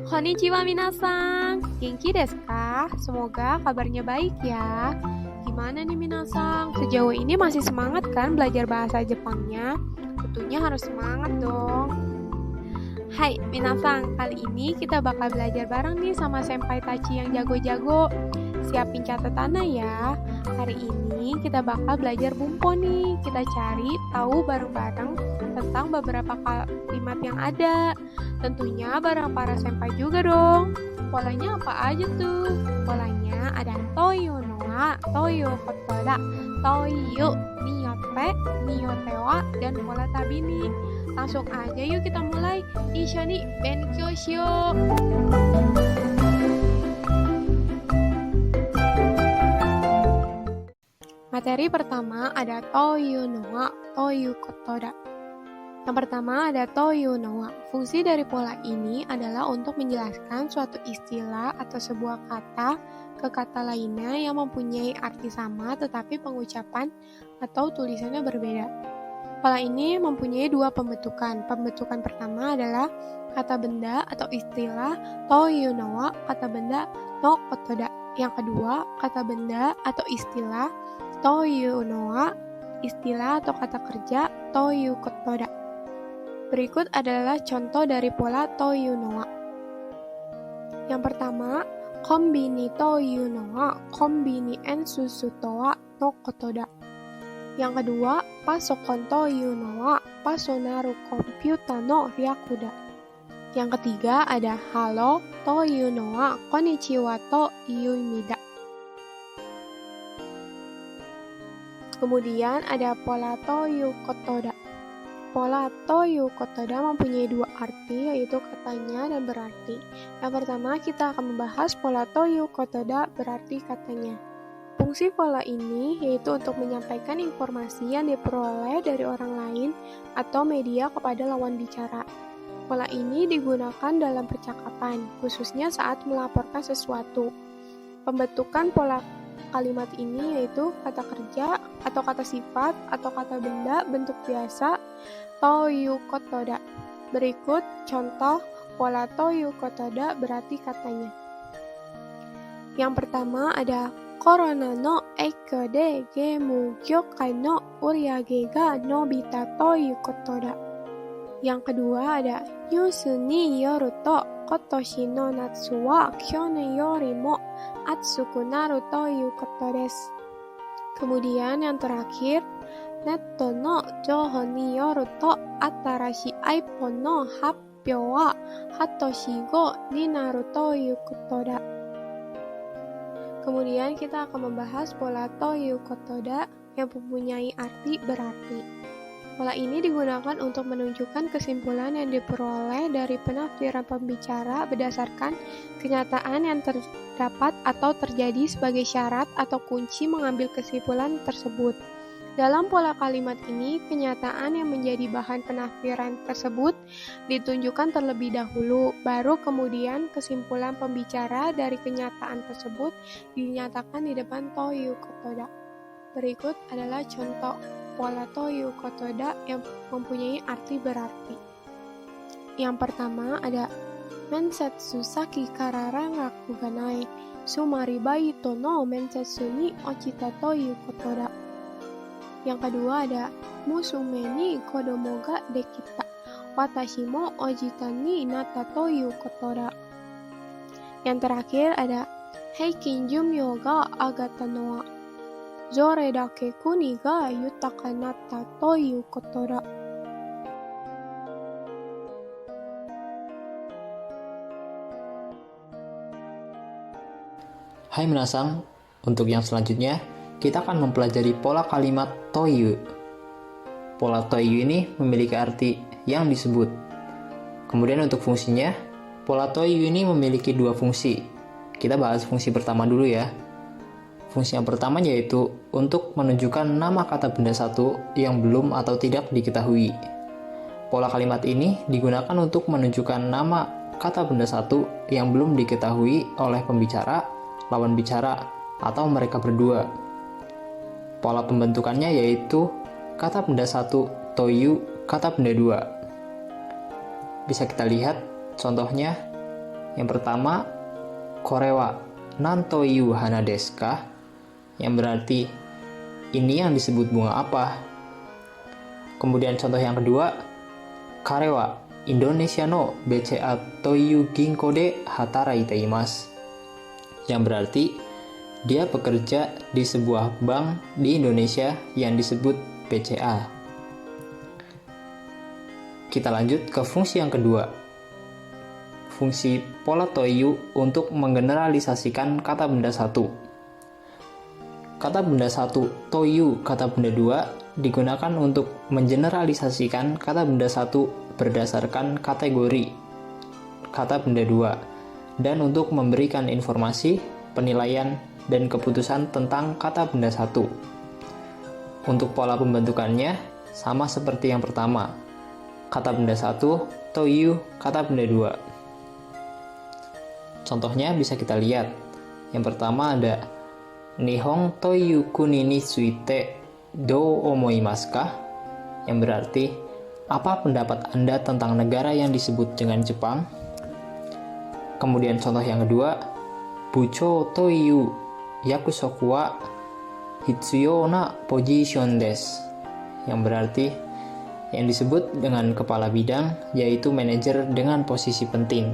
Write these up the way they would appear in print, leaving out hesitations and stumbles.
Konnichiwa minasan, genki desu ka? Semoga kabarnya baik ya. Gimana nih minasan? Sejauh ini masih semangat kan belajar bahasa Jepangnya? Tentunya harus semangat dong. Hai minasan, kali ini kita bakal belajar bareng nih sama Senpai Tachi yang jago-jago. Siapin catatannya ya. Hari ini kita bakal belajar bumpo nih. Kita cari tahu bareng-bareng tentang beberapa kalimat yang ada. Tentunya bareng para senpai juga dong. Polanya apa aja tuh? Polanya ada toyo noa, toyo kotoda, toyo niyote, niyotewa, dan pola tabini. Langsung aja yuk kita mulai. Ishoni benkyou shiyou. Materi pertama ada toyo noa, toyo kotoda. Yang pertama ada toyo noa. Fungsi dari pola ini adalah untuk menjelaskan suatu istilah atau sebuah kata ke kata lainnya yang mempunyai arti sama tetapi pengucapan atau tulisannya berbeda. Pola ini mempunyai dua pembentukan. Pembentukan pertama adalah kata benda atau istilah toyo noa, kata benda no kotoda. Yang kedua, kata benda atau istilah toyo noa, istilah atau kata kerja toyo kotoda. Berikut adalah contoh dari pola toyo noa. Yang pertama, konbini toyo noa, konbini en susu toa no kotoda. Yang kedua, pasokon toyo noa, pasonaru komputa no ryakuda. Yang ketiga ada halo toyo noa, konnichiwa to iumida. Kemudian ada pola toyo kotoda. Pola toyo kotoda mempunyai dua arti, yaitu katanya dan berarti. Yang pertama, kita akan membahas pola toyo kotoda berarti katanya. Fungsi pola ini yaitu untuk menyampaikan informasi yang diperoleh dari orang lain atau media kepada lawan bicara. Pola ini digunakan dalam percakapan, khususnya saat melaporkan sesuatu. Pembentukan pola kalimat ini yaitu kata kerja atau kata sifat atau kata benda bentuk biasa toyo kotoda. Berikut contoh pola toyo kotoda berarti katanya. Yang pertama ada corona no eikyo de gemu gyokai no uriage ga nobita toyo kotoda. Yang kedua ada yusu ni yoru to kotoshi no natsu wa kyonen yorimo atsuku naru toyu koto desu. Kemudian yang terakhir, netto no jouhou ni yoru to atarashi iPhone no happyou wa hatoshi go ni naru toyu koto da. Kemudian kita akan membahas pola toyu kotoda yang mempunyai arti berarti. Pola ini digunakan untuk menunjukkan kesimpulan yang diperoleh dari penafsiran pembicara berdasarkan kenyataan yang terdapat atau terjadi sebagai syarat atau kunci mengambil kesimpulan tersebut. Dalam pola kalimat ini, kenyataan yang menjadi bahan penafsiran tersebut ditunjukkan terlebih dahulu, baru kemudian kesimpulan pembicara dari kenyataan tersebut dinyatakan di depan toyu kotoda. Berikut adalah contoh pola toyo kotoda yang mempunyai arti berarti. Yang pertama ada mensetsu saki karara ngaku ganai, sumari baito no mensetsu ni ochita toyo kotoda. Yang kedua ada musume ni kodomo ga dekita, watashi mo ojita ni nata toyo kotoda. Yang terakhir ada heikin jumyo ga agata no wa zore dake kuni ga yutaka natta toyu koto da. Hai minasang, untuk yang selanjutnya kita akan mempelajari pola kalimat toyu. Pola toyu ini memiliki arti yang disebut. Kemudian untuk fungsinya, pola toyu ini memiliki dua fungsi. Kita bahas fungsi pertama dulu ya. Fungsi yang pertama yaitu untuk menunjukkan nama kata benda satu yang belum atau tidak diketahui. Pola kalimat ini digunakan untuk menunjukkan nama kata benda satu yang belum diketahui oleh pembicara, lawan bicara, atau mereka berdua. Pola pembentukannya yaitu kata benda satu toyu kata benda dua. Bisa kita lihat contohnya. Yang pertama, korewa nan toyu hana desu ka? Yang berarti ini yang disebut bunga apa? Kemudian contoh yang kedua, karewa Indonesia no BCA toyu ginko de hataraite imasu. Yang berarti dia bekerja di sebuah bank di Indonesia yang disebut BCA. Kita lanjut ke fungsi yang kedua. Fungsi pola toyu untuk menggeneralisasikan kata benda satu. Kata benda satu toyu kata benda dua digunakan untuk mengeneralisasikan kata benda satu berdasarkan kategori kata benda dua dan untuk memberikan informasi, penilaian, dan keputusan tentang kata benda satu. Untuk pola pembentukannya sama seperti yang pertama. Kata benda satu toyu kata benda dua. Contohnya bisa kita lihat. Yang pertama ada Nihon toyu kuni ni tsuite dou omoimasu ka? Yang berarti, apa pendapat Anda tentang negara yang disebut dengan Jepang? Kemudian contoh yang kedua, Buchou toyu yakusoku wa hitsuyou na position desu. Yang berarti, yang disebut dengan kepala bidang yaitu manajer dengan posisi penting.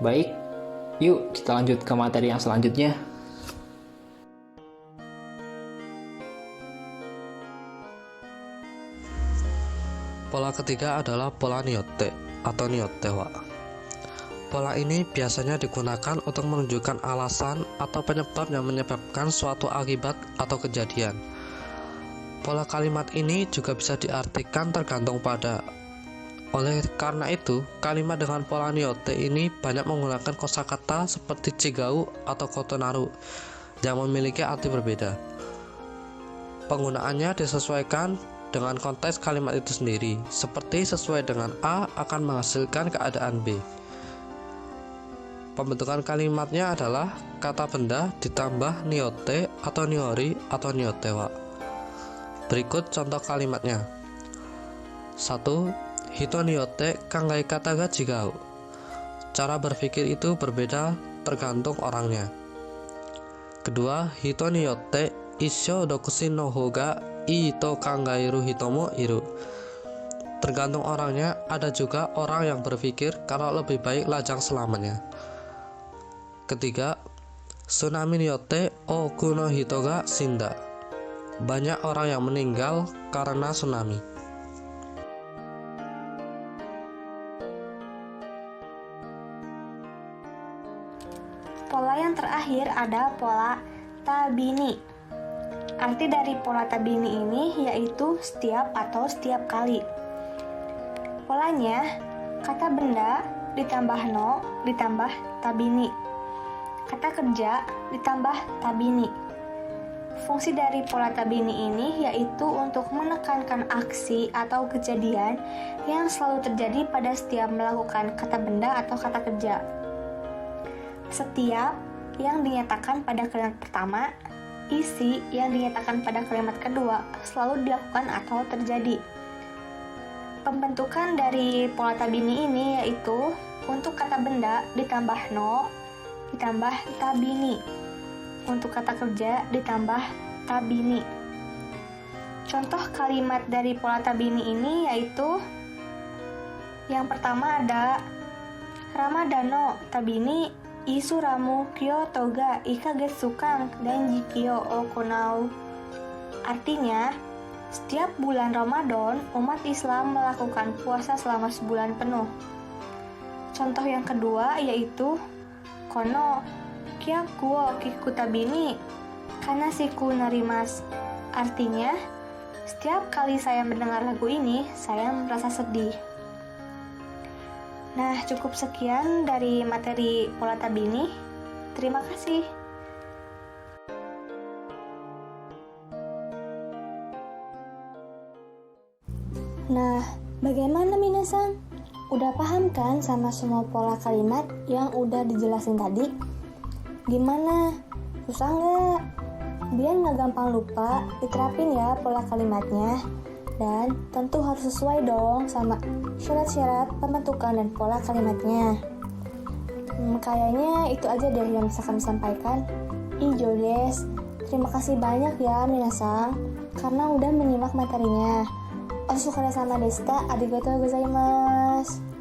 Baik, yuk kita lanjut ke materi yang selanjutnya. Pola ketiga adalah pola nyote atau nyotewa. Pola ini biasanya digunakan untuk menunjukkan alasan atau penyebab yang menyebabkan suatu akibat atau kejadian. Pola kalimat ini juga bisa diartikan tergantung pada. Oleh karena itu, kalimat dengan pola nyote ini banyak menggunakan kosakata seperti chigau atau kotonaru yang memiliki arti berbeda. Penggunaannya disesuaikan dengan konteks kalimat itu sendiri, seperti sesuai dengan A akan menghasilkan keadaan B. Pembentukan kalimatnya adalah kata benda ditambah nyote atau niori atau nyotewa. Berikut contoh kalimatnya. 1. Hito nyote kangai kata ga chigau. Cara berpikir itu berbeda tergantung orangnya. Kedua, hito nyote issho dokushin no hou ga ii to kangairu hito mo iru. Tergantung orangnya, ada juga orang yang berpikir kalau lebih baik lajang selamanya. Ketiga, tsunami nyote oku no hito ga shinda. Banyak orang yang meninggal karena tsunami. Pola yang terakhir ada pola tabini. Arti dari pola tabini ini yaitu setiap atau setiap kali. Polanya, kata benda ditambah no ditambah tabini. Kata kerja ditambah tabini. Fungsi dari pola tabini ini yaitu untuk menekankan aksi atau kejadian yang selalu terjadi pada setiap melakukan kata benda atau kata kerja. Setiap yang dinyatakan pada kalimat pertama, isi yang dinyatakan pada kalimat kedua selalu dilakukan atau terjadi. Pembentukan dari pola tabini ini yaitu untuk kata benda ditambah no ditambah tabini. Untuk kata kerja ditambah tabini. Contoh kalimat dari pola tabini ini yaitu yang pertama ada Ramadano tabini Isuramu Kyoto ga ikagetsukan dan jikyo okonau. Artinya, setiap bulan Ramadan, umat Islam melakukan puasa selama sebulan penuh. Contoh yang kedua yaitu kono kyaku wo kikutabini kanashiku narimasu. Artinya, setiap kali saya mendengar lagu ini, saya merasa sedih. Nah, cukup sekian dari materi pola tabini. Terima kasih. Nah, bagaimana minasan? Udah paham kan sama semua pola kalimat yang udah dijelasin tadi? Gimana? Susah nggak? Biar nggak gampang lupa, diterapin ya pola kalimatnya. Dan tentu harus sesuai dong sama syarat-syarat pembentukan dan pola kalimatnya. Kayaknya itu aja deh yang bisa kami sampaikan. Ijo des. Terima kasih banyak ya minasang, karena udah menyimak materinya. Osukare sama deshita, arigatou gozaimasu.